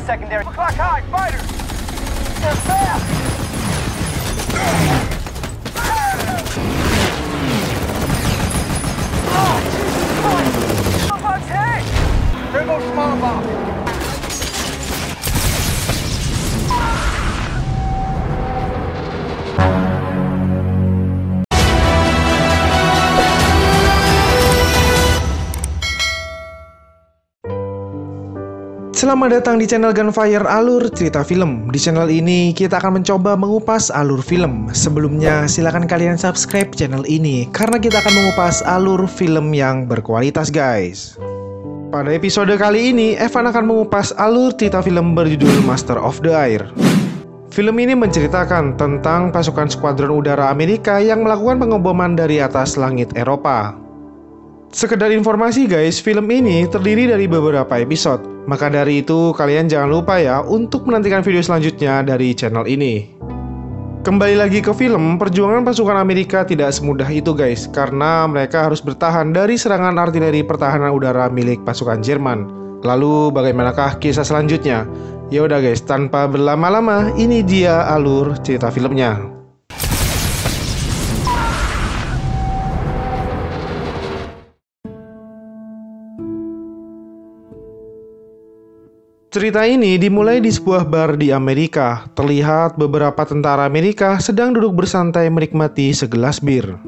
secondary. Clock high, fighters! They're fast! Oh, Jesus Christ! Small box, hey! There goes small box. Selamat datang di channel Gunfire Alur Cerita Film. Di channel ini kita akan mencoba mengupas alur film. Sebelumnya silakan kalian subscribe channel ini karena kita akan mengupas alur film yang berkualitas, guys. Pada episode kali ini, Evan akan mengupas alur cerita film berjudul Master of the Air. Film ini menceritakan tentang pasukan skuadron udara Amerika yang melakukan pengeboman dari atas langit Eropa. Sekedar informasi guys, film ini terdiri dari beberapa episode. Maka dari itu kalian jangan lupa ya untuk menantikan video selanjutnya dari channel ini. Kembali lagi ke film, perjuangan pasukan Amerika tidak semudah itu guys, karena mereka harus bertahan dari serangan artileri pertahanan udara milik pasukan Jerman. Lalu bagaimanakah kisah selanjutnya? Ya udah guys, tanpa berlama-lama, ini dia alur cerita filmnya. Cerita ini dimulai di sebuah bar di Amerika. Terlihat beberapa tentara Amerika sedang duduk bersantai menikmati segelas bir.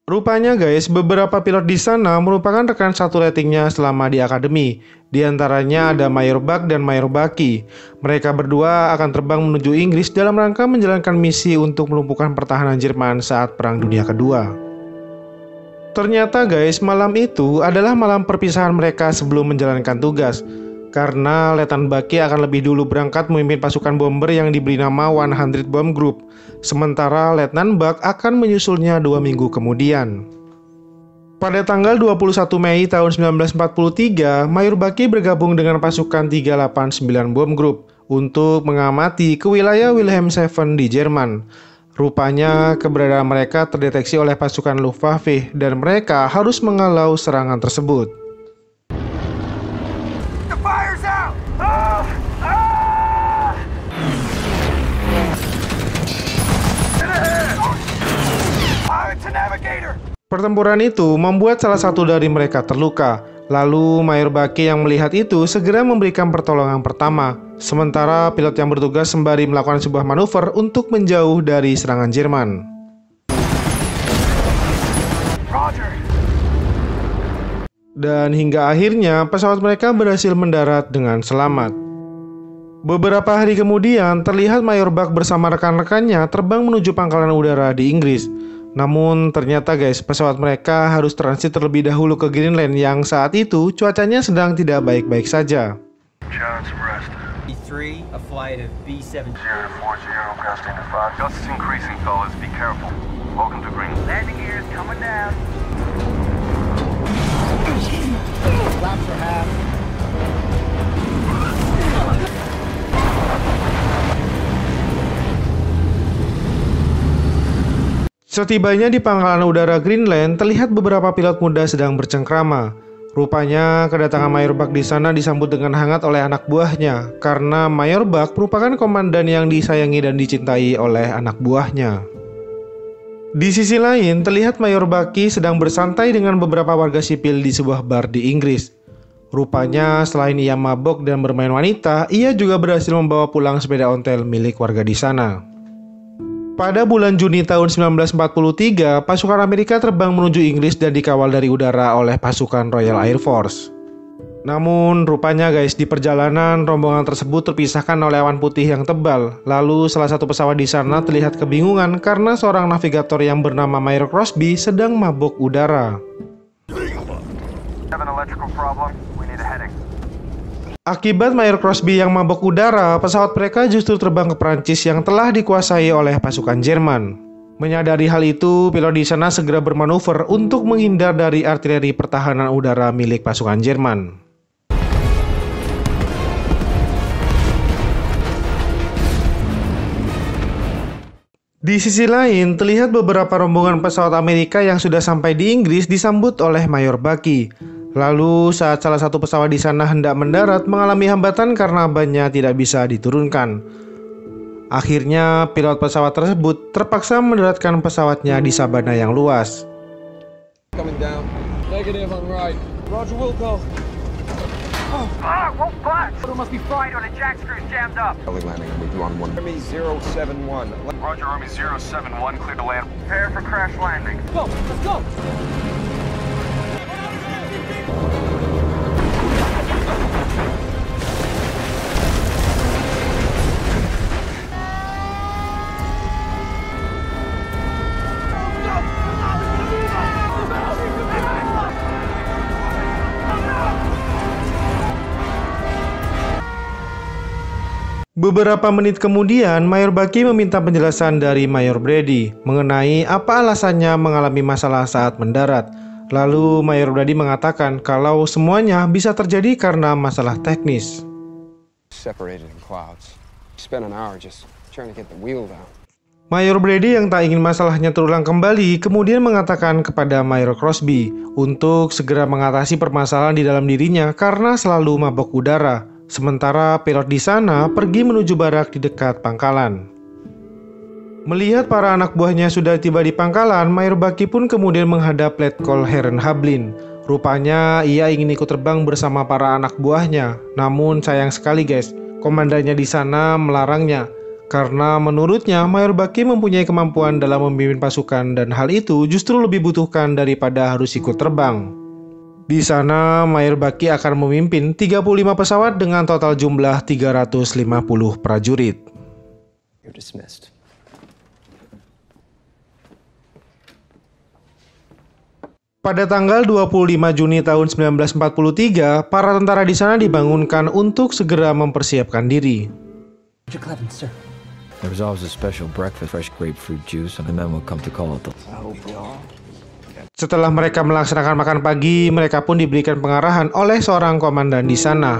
Rupanya guys, beberapa pilot di sana merupakan rekan satu ratingnya selama di akademi. Di antaranya ada Mayor Buck dan Mayor Bucky. Mereka berdua akan terbang menuju Inggris dalam rangka menjalankan misi untuk melumpuhkan pertahanan Jerman saat Perang Dunia Kedua. Ternyata guys, malam itu adalah malam perpisahan mereka sebelum menjalankan tugas. Karena Letnan Bucky akan lebih dulu berangkat memimpin pasukan bomber yang diberi nama 100 Bomb Group. Sementara Letnan Buck akan menyusulnya 2 minggu kemudian. Pada tanggal 21 Mei tahun 1943, Mayor Bucky bergabung dengan pasukan 389 Bomb Group untuk mengamati ke wilayah Wilhelmshaven di Jerman. Rupanya keberadaan mereka terdeteksi oleh pasukan Luftwaffe dan mereka harus menghalau serangan tersebut. Pertempuran itu membuat salah satu dari mereka terluka. Lalu Mayor Bucky yang melihat itu segera memberikan pertolongan pertama. Sementara pilot yang bertugas sembari melakukan sebuah manuver untuk menjauh dari serangan Jerman. Dan hingga akhirnya pesawat mereka berhasil mendarat dengan selamat. Beberapa hari kemudian terlihat Mayor Buck bersama rekan-rekannya terbang menuju pangkalan udara di Inggris. Namun ternyata guys, pesawat mereka harus transit terlebih dahulu ke Greenland yang saat itu cuacanya sedang tidak baik-baik saja. B3, a flight of B7. 040, casting to 5. Gusts increasing, fellas. Be careful. Welcome to Greenland. Landing gears coming down. Flaps are half. Setibanya di pangkalan udara Greenland, terlihat beberapa pilot muda sedang bercengkrama. Rupanya kedatangan Mayor Buck di sana disambut dengan hangat oleh anak buahnya, karena Mayor Buck merupakan komandan yang disayangi dan dicintai oleh anak buahnya. Di sisi lain, terlihat Mayor Bucky sedang bersantai dengan beberapa warga sipil di sebuah bar di Inggris. Rupanya selain ia mabok dan bermain wanita, ia juga berhasil membawa pulang sepeda ontel milik warga di sana. Pada bulan Juni tahun 1943, pasukan Amerika terbang menuju Inggris dan dikawal dari udara oleh pasukan Royal Air Force. Namun rupanya guys, di perjalanan rombongan tersebut terpisahkan oleh awan putih yang tebal. Lalu salah satu pesawat di sana terlihat kebingungan karena seorang navigator yang bernama Mayor Crosby sedang mabuk udara. Akibat Mayor Crosby yang mabok udara, pesawat mereka justru terbang ke Prancis yang telah dikuasai oleh pasukan Jerman. Menyadari hal itu, pilot di sana segera bermanuver untuk menghindar dari artileri pertahanan udara milik pasukan Jerman. Di sisi lain, terlihat beberapa rombongan pesawat Amerika yang sudah sampai di Inggris disambut oleh Mayor Bucky. Lalu saat salah satu pesawat di sana hendak mendarat mengalami hambatan karena bannya tidak bisa diturunkan. Akhirnya pilot pesawat tersebut terpaksa mendaratkan pesawatnya di sabana yang luas. Coming down. Negative on right. Roger, Wilco. Won't budge! It must be fried or the jack screw's jammed up. Early landing with you on one. Army 071. Roger, Army 071, clear to land. Prepare for crash landing. Go, let's go. Beberapa menit kemudian, Mayor Bucky meminta penjelasan dari Mayor Brady mengenai apa alasannya mengalami masalah saat mendarat. Lalu Mayor Brady mengatakan kalau semuanya bisa terjadi karena masalah teknis. Separated in clouds. Spent an hour just trying to get the wheel down. Mayor Brady yang tak ingin masalahnya terulang kembali kemudian mengatakan kepada Mayor Crosby untuk segera mengatasi permasalahan di dalam dirinya karena selalu mabok udara. Sementara pilot di sana pergi menuju barak di dekat pangkalan. Melihat para anak buahnya sudah tiba di pangkalan, Mayor Bucky pun kemudian menghadap Letkol Heron Hablin. Rupanya ia ingin ikut terbang bersama para anak buahnya. Namun sayang sekali guys, komandannya di sana melarangnya. Karena menurutnya Mayor Bucky mempunyai kemampuan dalam memimpin pasukan dan hal itu justru lebih butuhkan daripada harus ikut terbang. Di sana, Mayor Bucky akan memimpin 35 pesawat dengan total jumlah 350 prajurit. You're dismissed. Pada tanggal 25 Juni tahun 1943, para tentara di sana dibangunkan untuk segera mempersiapkan diri. There was always a special breakfast, fresh grapefruit juice, and the men will come to call it. Setelah mereka melaksanakan makan pagi, mereka pun diberikan pengarahan oleh seorang komandan di sana.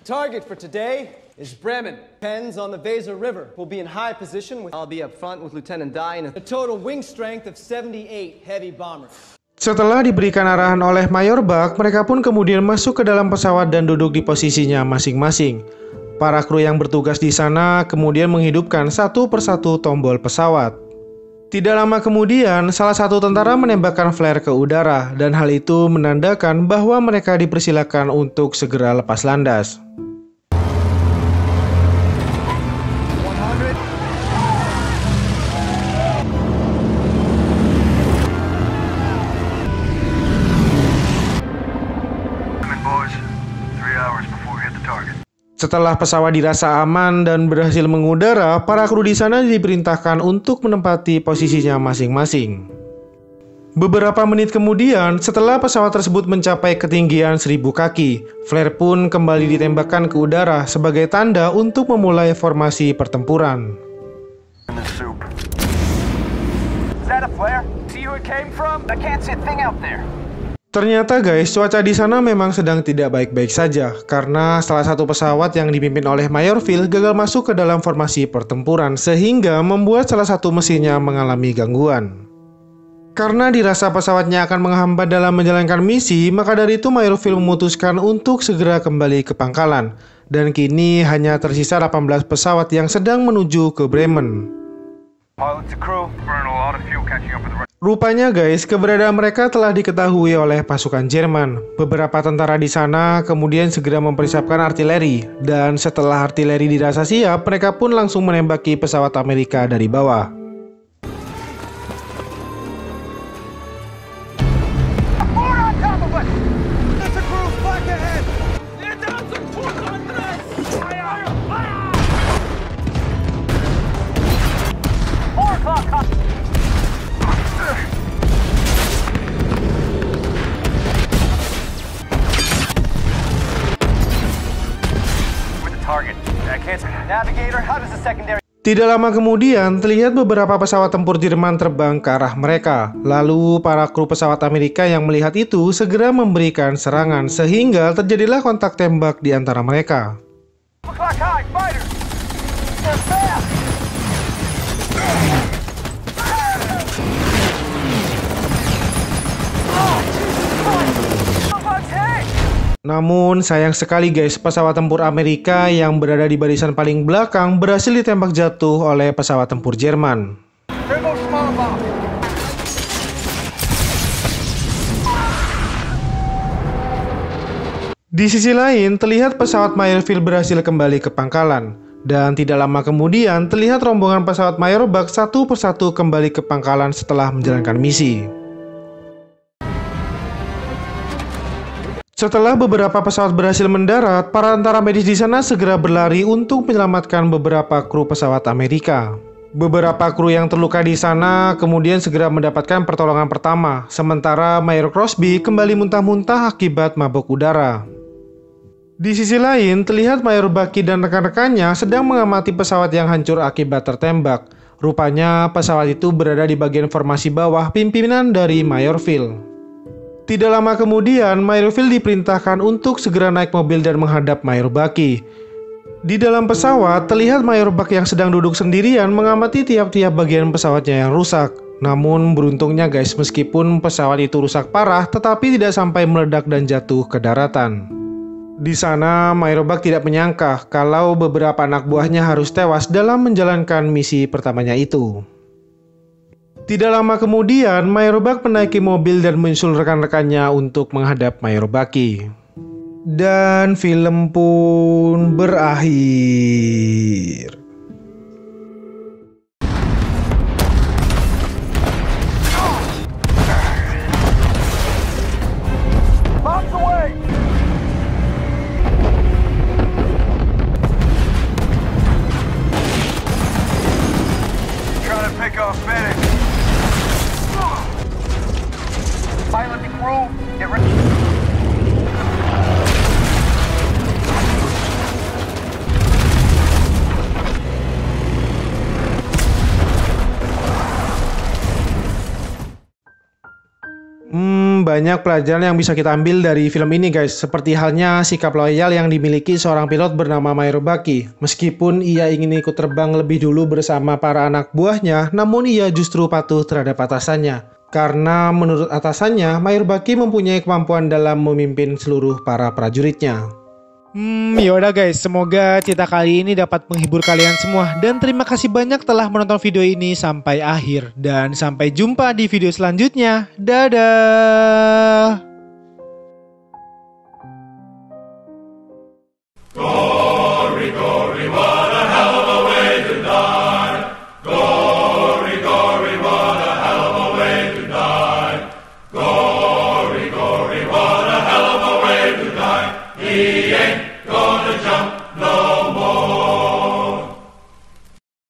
Target for today is Bremen. Pens on the Weser River. We'll be in high position. I'll be up front with Lieutenant Dye and a total wing strength of 78 heavy bombers. Setelah diberikan arahan oleh Mayor Buck, mereka pun kemudian masuk ke dalam pesawat dan duduk di posisinya masing-masing. Para kru yang bertugas di sana kemudian menghidupkan satu persatu tombol pesawat. Tidak lama kemudian, salah satu tentara menembakkan flare ke udara dan hal itu menandakan bahwa mereka dipersilakan untuk segera lepas landas. Setelah pesawat dirasa aman dan berhasil mengudara, para kru di sana diperintahkan untuk menempati posisinya masing-masing. Beberapa menit kemudian, setelah pesawat tersebut mencapai ketinggian 1000 kaki, flare pun kembali ditembakkan ke udara sebagai tanda untuk memulai formasi pertempuran. Is that a flare? See who it came from? I can't see a thing out there. Ternyata guys, cuaca di sana memang sedang tidak baik-baik saja karena salah satu pesawat yang dipimpin oleh Mayor Phil gagal masuk ke dalam formasi pertempuran sehingga membuat salah satu mesinnya mengalami gangguan. Karena dirasa pesawatnya akan menghambat dalam menjalankan misi, maka dari itu Mayor Phil memutuskan untuk segera kembali ke pangkalan dan kini hanya tersisa 18 pesawat yang sedang menuju ke Bremen. Pilots and crew, burning a lot of fuel catching up with the rest. Rupanya guys, keberadaan mereka telah diketahui oleh pasukan Jerman. Beberapa tentara di sana kemudian segera mempersiapkan artileri, dan setelah artileri dirasa siap, mereka pun langsung menembaki pesawat Amerika dari bawah. More on top of us! There's a crew back ahead! They're down to Fort Andres! Fire! Fire! 4 o'clock! Tidak lama kemudian, terlihat beberapa pesawat tempur Jerman terbang ke arah mereka. Lalu, para kru pesawat Amerika yang melihat itu segera memberikan serangan, sehingga terjadilah kontak tembak di antara mereka. Namun sayang sekali guys, pesawat tempur Amerika yang berada di barisan paling belakang berhasil ditembak jatuh oleh pesawat tempur Jerman. There goes small bomb. Di sisi lain, terlihat pesawat Meyerfield berhasil kembali ke pangkalan. Dan tidak lama kemudian, terlihat rombongan pesawat Meyerbach satu persatu kembali ke pangkalan setelah menjalankan misi. Setelah beberapa pesawat berhasil mendarat, para tentara medis di sana segera berlari untuk menyelamatkan beberapa kru pesawat Amerika. Beberapa kru yang terluka di sana kemudian segera mendapatkan pertolongan pertama, sementara Mayor Crosby kembali muntah-muntah akibat mabuk udara. Di sisi lain, terlihat Mayor Bucky dan rekan-rekannya sedang mengamati pesawat yang hancur akibat tertembak. Rupanya pesawat itu berada di bagian formasi bawah pimpinan dari Meyerfield. Tidak lama kemudian, Meyerfield diperintahkan untuk segera naik mobil dan menghadap Mayor Bucky. Di dalam pesawat, terlihat Mayor Buck yang sedang duduk sendirian mengamati tiap-tiap bagian pesawatnya yang rusak. Namun beruntungnya guys, meskipun pesawat itu rusak parah, tetapi tidak sampai meledak dan jatuh ke daratan. Di sana, Mayor Buck tidak menyangka kalau beberapa anak buahnya harus tewas dalam menjalankan misi pertamanya itu. Tidak lama kemudian, Mayor Buck menaiki mobil dan menyusul rekan-rekannya untuk menghadap Mayor Bucky. Dan film pun berakhir. Bombs away! Trying to pick off medics. Pilot and crew, get ready. Banyak pelajaran yang bisa kita ambil dari film ini guys, seperti halnya sikap loyal yang dimiliki seorang pilot bernama Mayor Bucky. Meskipun ia ingin ikut terbang lebih dulu bersama para anak buahnya, namun ia justru patuh terhadap atasannya. Karena menurut atasannya, Mayor Bucky mempunyai kemampuan dalam memimpin seluruh para prajuritnya. Yaudah guys, semoga cerita kali ini dapat menghibur kalian semua. Dan terima kasih banyak telah menonton video ini sampai akhir. Dan sampai jumpa di video selanjutnya. Dadah!